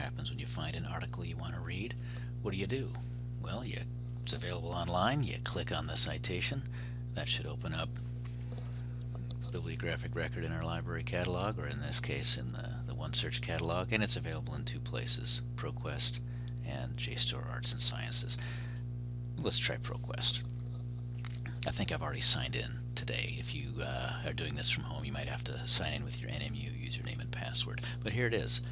happens when you find an article you want to read. What do? Well, it's available online. You click on the citation. That should open up bibliographic record in our library catalog, or in this case in the OneSearch catalog, and it's available in two places, ProQuest and JSTOR Arts and Sciences. Let's try ProQuest. I think I've already signed in today. If you are doing this from home, you might have to sign in with your NMU username and password. But here it is.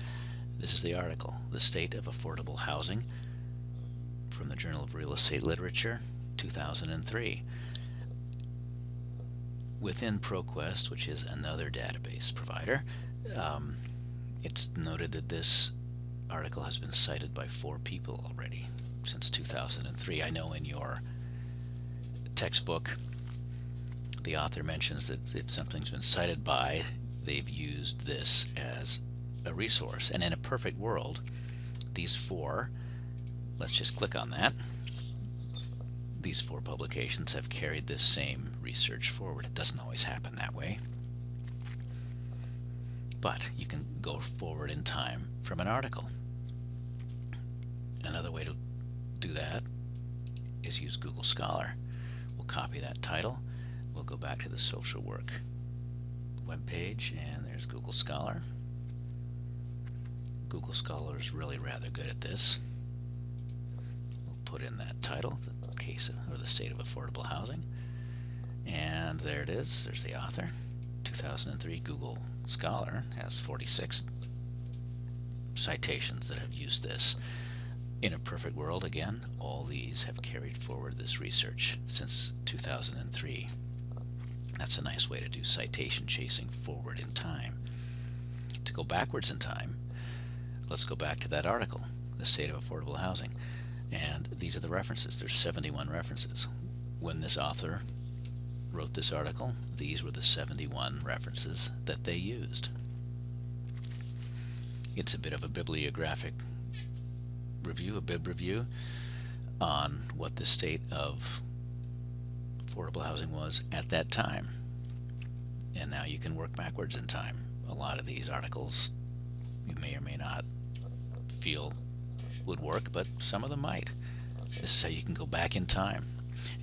This is the article, The State of Affordable Housing, from the Journal of Real Estate Literature, 2003. Within ProQuest, which is another database provider, it's noted that this article has been cited by 4 people already since 2003. I know in your textbook, the author mentions that if something's been cited by, they've used this as a resource. And in a perfect world, these 4, let's just click on that. These 4 publications have carried this same research forward. It doesn't always happen that way, but you can go forward in time from an article. Another way to do that is use Google Scholar. We'll copy that title. We'll go back to the social work webpage, and there's Google Scholar. Google Scholar is really rather good at this. We'll put in that title, the case of, or the state of affordable housing, and there it is. There's the author. 2003 Google Scholar has 46 citations that have used this. In a perfect world, again, all these have carried forward this research since 2003. That's a nice way to do citation chasing forward in time. To go backwards in time, let's go back to that article, The State of Affordable Housing. And these are the references. There's 71 references. When this author wrote this article, these were the 71 references that they used. It's a bit of a bibliographic review, a bib review, on what the state of affordable housing was at that time. And now you can work backwards in time. A lot of these articles you may or may not feel would work, but some of them might. This is how you can go back in time.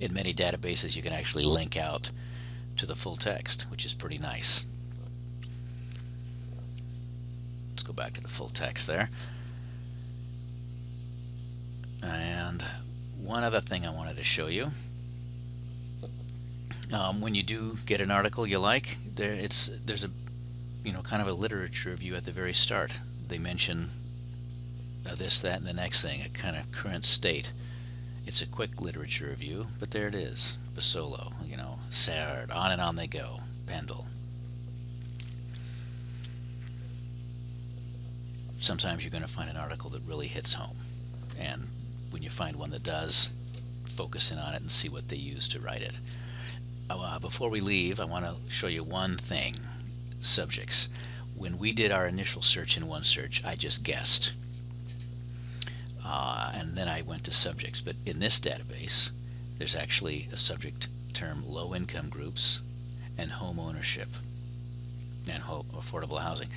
In many databases, you can actually link out to the full text, which is pretty nice. Let's go back to the full text there. And one other thing I wanted to show you. When you do get an article you like, there's a kind of a literature review at the very start. They mention this, that, and the next thing, a kind of current state. It's a quick literature review, but there it is. Basolo, Sartre, on and on they go. Pendle. Sometimes you're going to find an article that really hits home, and when you find one that does, focus in on it and see what they use to write it. Before we leave, I want to show you one thing. Subjects. When we did our initial search in OneSearch, I just guessed. And then I went to subjects. But in this database, there's actually a subject term, low-income groups and home ownership and affordable housing.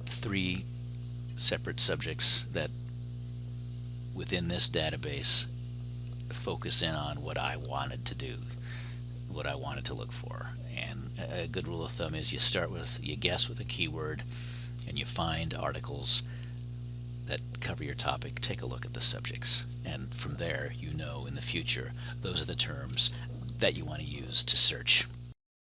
3 separate subjects that within this database focus in on what I wanted to do, what I wanted to look for. And a good rule of thumb is you guess with a keyword and you find articles that cover your topic. Take a look at the subjects, and from there in the future those are the terms that you want to use to search.